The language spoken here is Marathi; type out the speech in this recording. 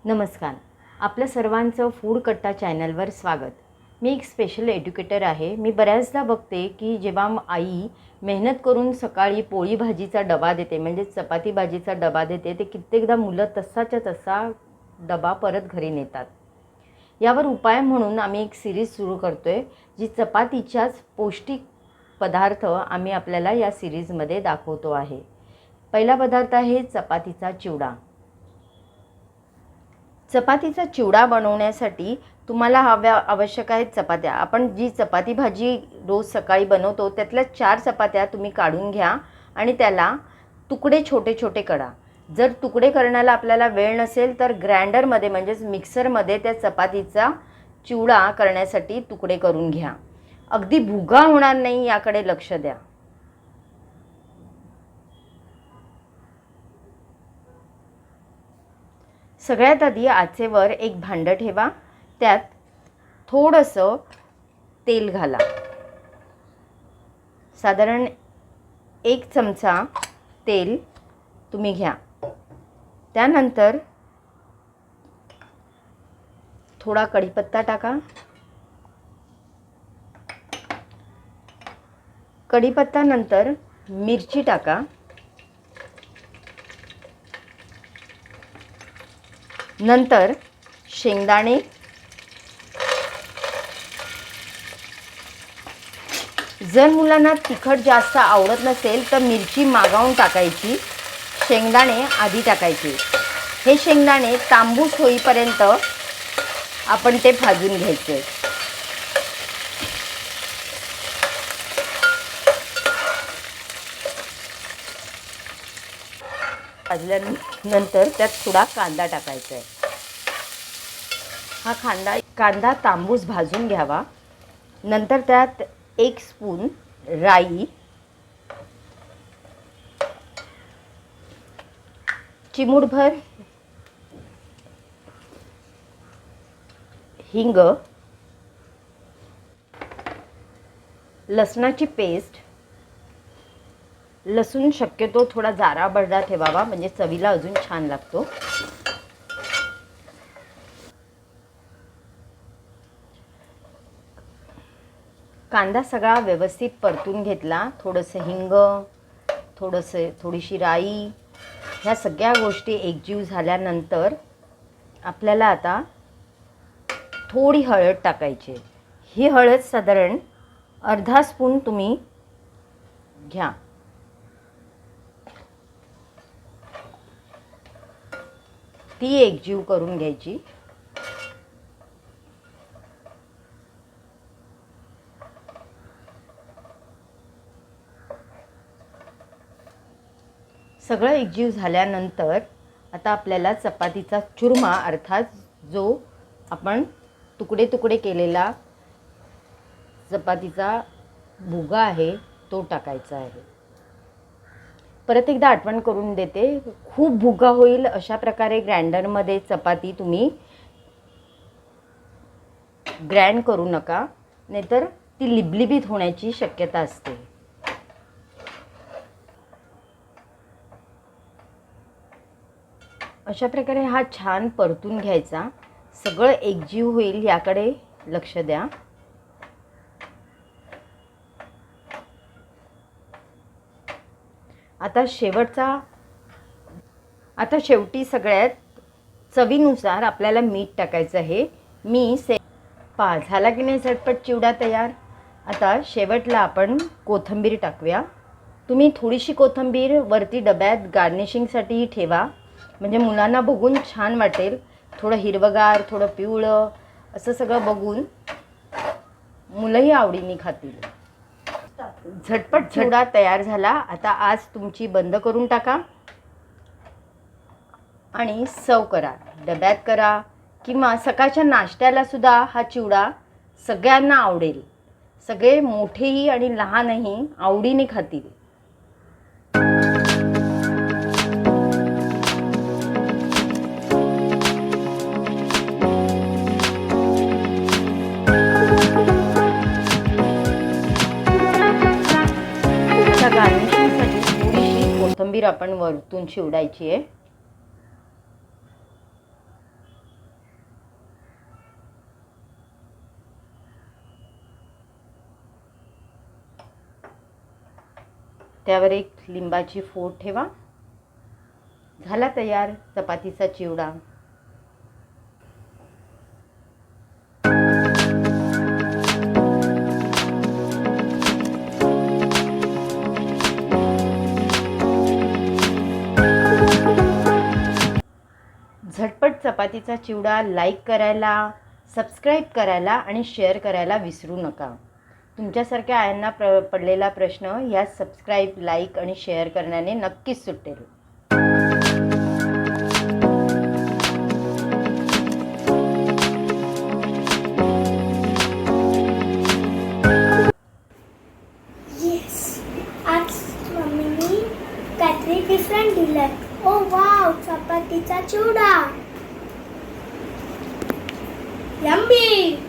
नमस्कार. आपल्या सर्वांचं फूड कट्टा चॅनलवर स्वागत. मी एक स्पेशल एज्युकेटर आहे. मी बऱ्याचदा बघते की जेव्हा आई मेहनत करून सकाळी पोळी भाजीचा डबा देते, म्हणजे चपाती भाजीचा डबा देते, ते कित्येकदा मुलं तसाच्या तसा डबा परत घरी नेतात. यावर उपाय म्हणून आम्ही एक सिरीज सुरू करतो आहे, जी चपातीच्याच पौष्टिक पदार्थ आम्ही आपल्याला या सिरीजमध्ये दाखवतो आहे. पहिला पदार्थ आहे चपातीचा चिवडा. चपातीचा चिवडा बनवण्यासाठी तुम्हाला आवश्यक आहेत चपात्या. आपण जी चपाती भाजी रोज सकाळी बनवतो त्यातल्या 4 चपात्या तुम्ही काढून घ्या आणि त्याला तुकडे छोटे छोटे करा. जर तुकडे करण्याला आपल्याला वेळ नसेल तर ग्राइंडरमध्ये म्हणजेच मिक्सरमध्ये त्या चपातीचा चिवडा करण्यासाठी तुकडे करून घ्या. अगदी भुगा होणार नाही याकडे लक्ष द्या. सगळ्यात आधी आचेवर एक भांडं ठेवा. त्यात थोडंसं तेल घाला. साधारण 1 चमचा तेल तुम्ही घ्या. त्यानंतर थोडा कढीपत्ता टाका. कढीपत्ता नंतर मिरची टाका. नंतर शेंगदाणे, जर मुलांना तिखट जास्त आवडत नसेल तर मिरची मागावून टाकायची, शेंगदाणे आधी टाकायचे. हे शेंगदाणे तांबूस होईपर्यंत आपण ते भाजून घ्यायचे. भाजल्यानंतर त्यात थोडा कांदा टाकायचा आहे. हा कांदा तांबूस भाजून घ्यावा. नंतर त्यात 1 स्पून राई, चिमूटभर हिंग, लसणाची पेस्ट. लसूण शक्यतो थोडा जाडा ठेवावा म्हणजे चवीला अजून छान लागतो. कांदा सगळा व्यवस्थित परतून घेतला. थोडंसं हिंग, थोडीशी राई, ह्या सगळ्या गोष्टी एकजीव झाल्यानंतर आपल्याला आता थोडी हळद टाकायची. ही हळद साधारण अर्धा स्पून तुम्ही घ्या. ती एकजीव करून घ्यायची. सगळं एकजीव झाल्यानंतर आता आपल्याला चपातीचा चुरमा अर्थात जो आपण तुकडे तुकडे केलेला चपातीचा भुगा आहे तो टाकायचा आहे. परत एकदा आठवण करून देते, खूप भुगा होईल अशा प्रकारे ग्राइंडरमध्ये चपाती तुम्ही ग्राइंड करू नका, नाहीतर ती लिबलिबीत होण्याची शक्यता असते. अशा प्रकारे हा छान परतून घ्यायचा. सगळं एकजीव होईल याकडे लक्ष द्या. आता शेवटी सगळ्यात चवीनुसार आपल्याला मीठ टाकायचं आहे. झाला की नाही झटपट चिवडा तयार. आता शेवटला आपण कोथिंबीर टाकूया. तुम्ही थोडीशी कोथिंबीर वरती डब्यात गार्निशिंगसाठी ठेवा, म्हणजे मुलांना बघून छान वाटेल. थोडं हिरवगार, थोडं पिवळं असं सगळं बघून मुलंही आवडीने खातील. झटपट चिवडा तयार झाला. आता आज तुमची बंद करून टाका आणि सर्व करा. डब्यात करा किंवा सकाळच्या नाश्त्याला सुद्धा हा चिवडा सगळ्यांना आवडेल. सगळे मोठेही आणि लहानही आवडीने खातील. गार्निशिंगसाठी थोडीशी कोथिंबीर आपण वरतून शिवडायची आहे. त्यावर एक लिंबाची फोड ठेवा. झाला तयार चपातीचा चिवडा. झटपट चपातीचा चिवडा लाईक करायला, सबस्क्राईब करायला आणि शेअर करायला विसरू नका. तुमच्यासारख्या आयांना पडलेला प्रश्न या सबस्क्राईब, लाईक आणि शेअर करण्याने नक्कीच सुटेल. आज मम्मीनी काहीतरी डिफरंट दिलंय. ओ वाव, चपातीचा चिवडा. यम्मी.